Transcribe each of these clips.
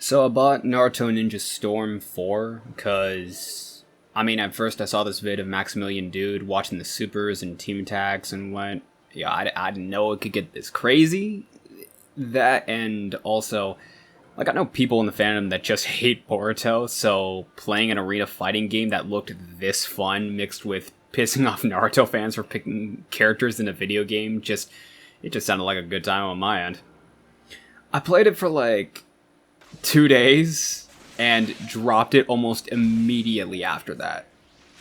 So I bought Naruto Ninja Storm 4 because, I mean, at first I saw this vid of Maximilian Dude watching the supers and team attacks and went, yeah, I didn't know it could get this crazy. That, and also, like, I know people in the fandom that just hate Boruto, so playing an arena fighting game that looked this fun mixed with pissing off Naruto fans for picking characters in a video game, it just sounded like a good time on my end. I played it for like 2 days and dropped it almost immediately after that.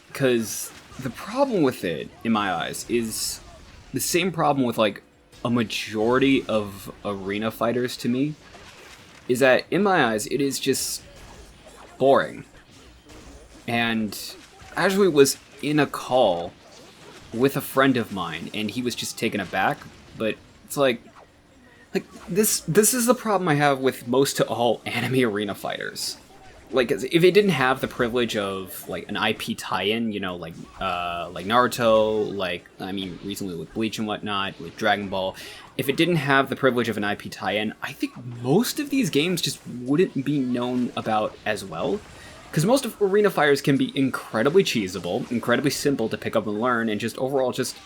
Because the problem with it, in my eyes, is the same problem with like a majority of arena fighters to me, is that in my eyes it is just boring. And I actually was in a call with a friend of mine and he was just taken aback, but it's like this is the problem I have with most to all anime arena fighters. Like, if it didn't have the privilege of like an IP tie-in, you know, like Naruto, like, I mean, recently with Bleach and whatnot, with Dragon Ball, if it didn't have the privilege of an IP tie-in, I think most of these games just wouldn't be known about as well. Because most of arena fighters can be incredibly cheesable, incredibly simple to pick up and learn, and just overall just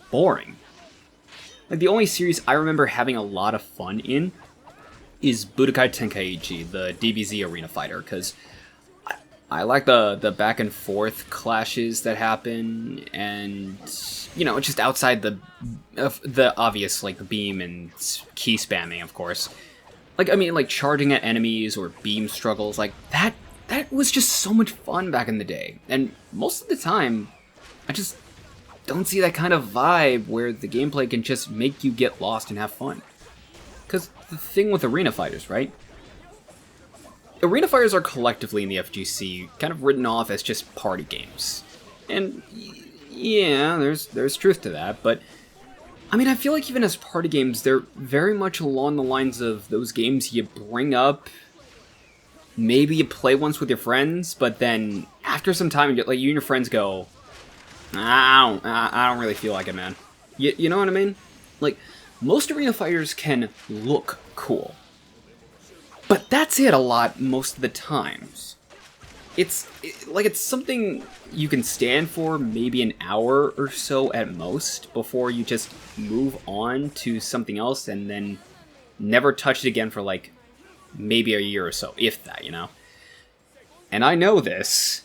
boring. Like, the only series I remember having a lot of fun in is Budokai Tenkaichi, the DBZ arena fighter, because I like the back and forth clashes that happen, and, you know, just outside the obvious, like, beam and key spamming, of course. Like, I mean, like, charging at enemies or beam struggles, like, that was just so much fun back in the day. And most of the time, I just don't see that kind of vibe where the gameplay can just make you get lost and have fun. Because the thing with arena fighters, right? Arena fighters are collectively in the FGC kind of written off as just party games. And yeah, there's truth to that, but I mean, I feel like even as party games, they're very much along the lines of those games you bring up, maybe you play once with your friends, but then after some time, like, you and your friends go, I don't really feel like it, man. You know what I mean? Like, most arena fighters can look cool, but that's it a lot most of the times. It's something you can stand for maybe an hour or so at most before you just move on to something else and then never touch it again for like maybe a year or so, if that, you know? And I know this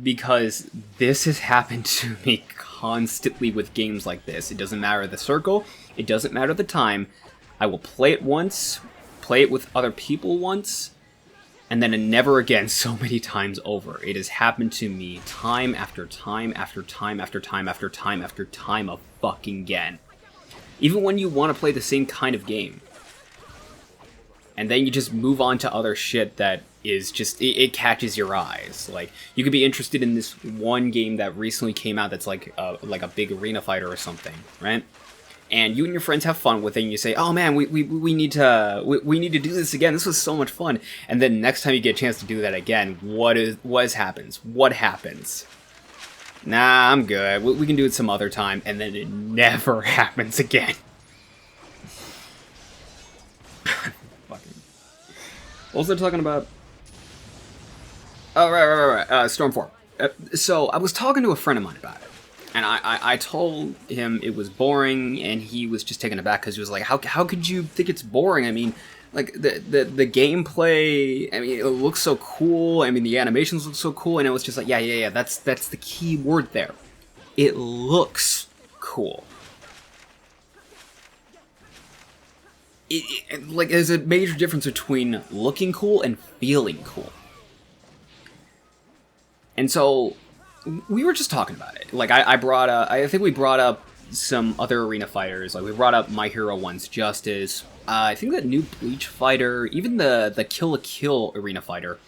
because this has happened to me constantly with games like this. It doesn't matter the circle, it doesn't matter the time. I will play it once, play it with other people once, and then never again so many times over. It has happened to me time after time after time after time after time after time of fucking again. Even when you want to play the same kind of game. And then you just move on to other shit that is just, it catches your eyes. Like, you could be interested in this one game that recently came out that's like a big arena fighter or something, right? And you and your friends have fun with it, and you say, oh man, we need to do this again, this was so much fun. And then next time you get a chance to do that again, what happens? What happens? Nah, I'm good, we can do it some other time, and then it never happens again. What was I talking about? Oh, right. Storm 4. So, I was talking to a friend of mine about it. And I told him it was boring, and he was just taken aback because he was like, how could you think it's boring? I mean, like, the gameplay, I mean, it looks so cool. I mean, the animations look so cool. And it was just like, yeah, that's the key word there. It looks cool. Like, there's a major difference between looking cool and feeling cool. And so, we were just talking about it. Like, I think we brought up some other arena fighters. Like, we brought up My Hero 1's Justice. I think that new Bleach fighter, even the Kill la Kill arena fighter.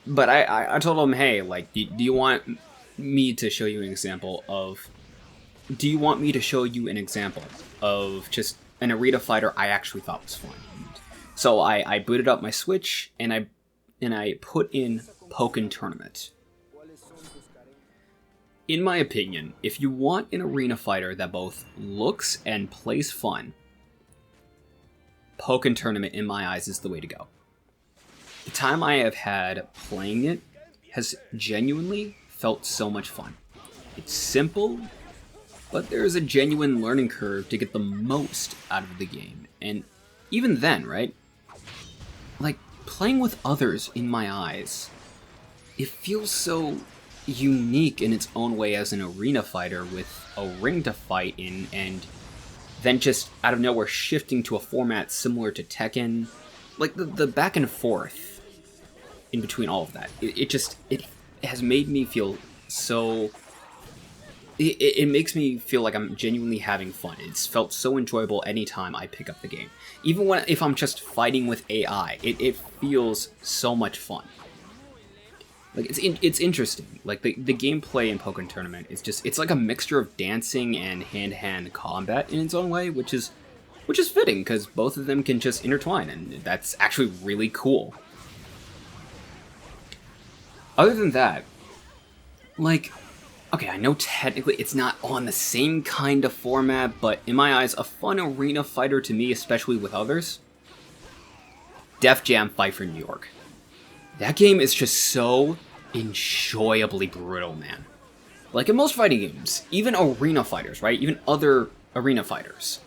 But I told him, hey, like, do you want me to show you an example of... Do you want me to show you an example of just an arena fighter I actually thought was fun? So I booted up my Switch, and I put in Pokken Tournament. In my opinion, if you want an arena fighter that both looks and plays fun, Pokken Tournament, in my eyes, is the way to go. The time I have had playing it has genuinely felt so much fun. It's simple, but there's a genuine learning curve to get the most out of the game. And even then, right? Like, playing with others, in my eyes, it feels so unique in its own way as an arena fighter with a ring to fight in, and then just out of nowhere shifting to a format similar to Tekken. Like, the back and forth in between all of that. It has made me feel so... It makes me feel like I'm genuinely having fun. It's felt so enjoyable anytime I pick up the game. Even if I'm just fighting with AI, it feels so much fun. Like, it's interesting. Like, the gameplay in Pokken Tournament is just... It's like a mixture of dancing and hand-to-hand combat in its own way, which is fitting, because both of them can just intertwine, and that's actually really cool. Other than that, like... Okay, I know technically it's not on the same kind of format, but in my eyes, a fun arena fighter to me, especially with others, Def Jam Fight for New York. That game is just so enjoyably brutal, man. Like in most fighting games, even arena fighters, right? Even other arena fighters.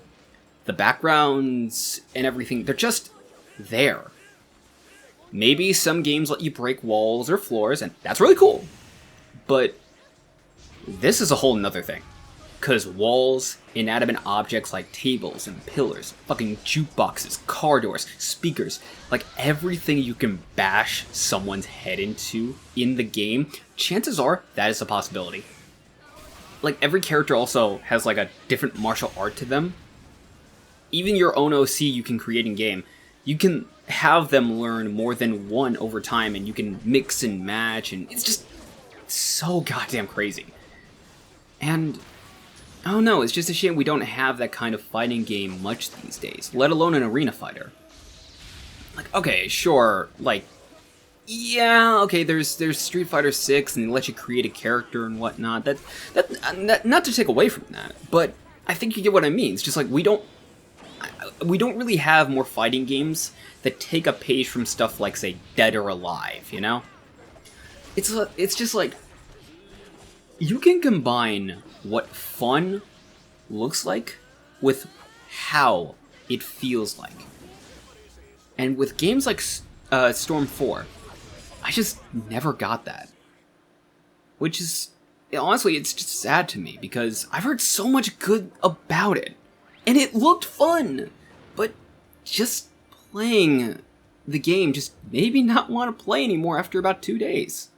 The backgrounds and everything, they're just there. Maybe some games let you break walls or floors, and that's really cool. But this is a whole nother thing. Because walls, inanimate objects like tables and pillars, fucking jukeboxes, car doors, speakers, like everything you can bash someone's head into in the game, chances are that is a possibility. Like every character also has like a different martial art to them. Even your own OC you can create in game, you can have them learn more than one over time, and you can mix and match, and it's just so goddamn crazy. And I don't know, it's just a shame we don't have that kind of fighting game much these days, let alone an arena fighter. Like, okay, sure, like, yeah, okay, there's Street Fighter 6 and they let you create a character and whatnot. That not to take away from that, but I think you get what I mean. It's just like we don't really have more fighting games that take a page from stuff like, say, Dead or Alive, you know? It's just like, you can combine what fun looks like with how it feels like. And with games like Storm 4, I just never got that. Which is, honestly, it's just sad to me, because I've heard so much good about it. And it looked fun! But just playing the game just made me not want to play anymore after about 2 days.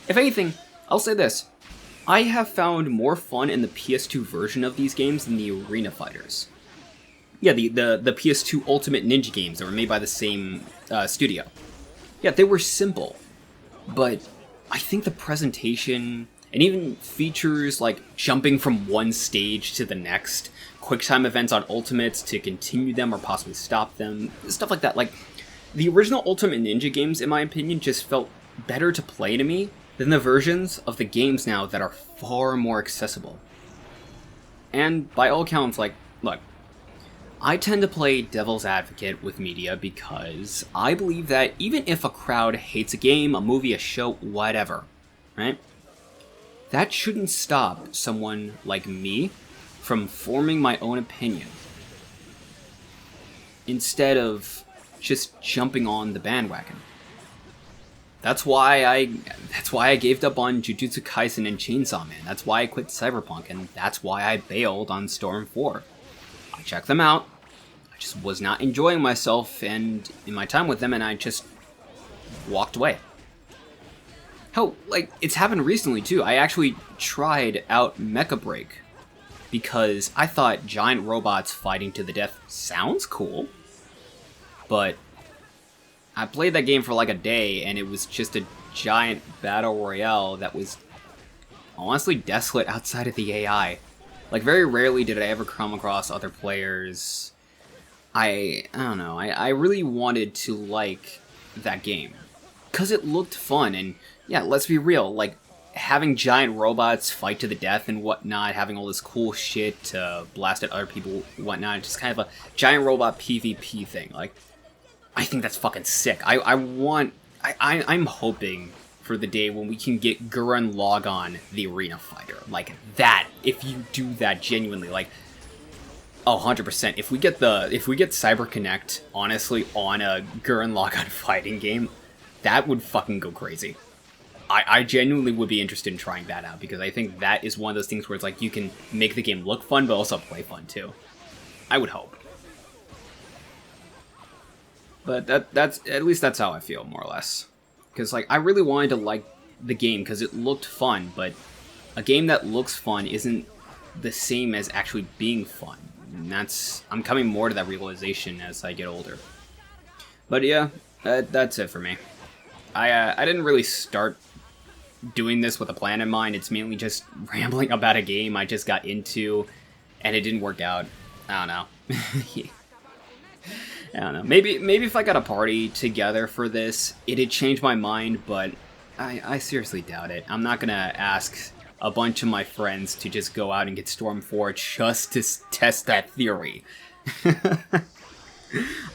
If anything, I'll say this. I have found more fun in the PS2 version of these games than the arena fighters. Yeah, the PS2 Ultimate Ninja games that were made by the same studio. Yeah, they were simple, but I think the presentation, and even features like jumping from one stage to the next, QuickTime events on Ultimates to continue them or possibly stop them, stuff like that. Like, the original Ultimate Ninja games, in my opinion, just felt better to play to me than the versions of the games now that are far more accessible. And by all accounts, like, look, I tend to play devil's advocate with media because I believe that even if a crowd hates a game, a movie, a show, whatever, right? That shouldn't stop someone like me from forming my own opinion, instead of just jumping on the bandwagon. That's why I gave up on Jujutsu Kaisen and Chainsaw Man. That's why I quit Cyberpunk, and that's why I bailed on Storm 4. I checked them out. I just was not enjoying myself and in my time with them, and I just walked away. Hell, like, it's happened recently too. I actually tried out Mecha Break because I thought giant robots fighting to the death sounds cool, but I played that game for like a day, and it was just a giant battle royale that was honestly desolate outside of the AI. Like, very rarely did I ever come across other players. I don't know, I really wanted to like that game, because it looked fun, and yeah, let's be real, like, having giant robots fight to the death and whatnot, having all this cool shit to blast at other people and whatnot, just kind of a giant robot PvP thing. Like, I think that's fucking sick. I'm hoping for the day when we can get Gurren Lagann the arena fighter. Like that, if you do that genuinely, like, oh, 100%. If we get Cyber Connect, honestly, on a Gurren Lagann fighting game, that would fucking go crazy. I genuinely would be interested in trying that out, because I think that is one of those things where it's like you can make the game look fun, but also play fun too. I would hope. But that's at least that's how I feel, more or less. Because, like, I really wanted to like the game because it looked fun, but a game that looks fun isn't the same as actually being fun. And I'm coming more to that realization as I get older. But yeah, that's it for me. I didn't really start doing this with a plan in mind. It's mainly just rambling about a game I just got into, and it didn't work out. I don't know. I don't know. Maybe if I got a party together for this, it'd change my mind, but I seriously doubt it. I'm not gonna ask a bunch of my friends to just go out and get Storm 4 just to test that theory.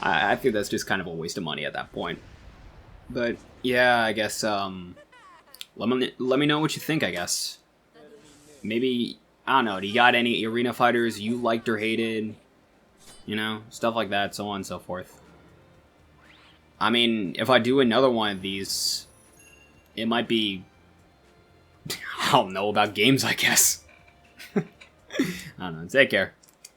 I think that's just kind of a waste of money at that point. But yeah, I guess let me know what you think, I guess. Maybe, I don't know, do you got any arena fighters you liked or hated? You know, stuff like that, so on and so forth. I mean, if I do another one of these, it might be, I don't know, about games, I guess. I don't know, take care.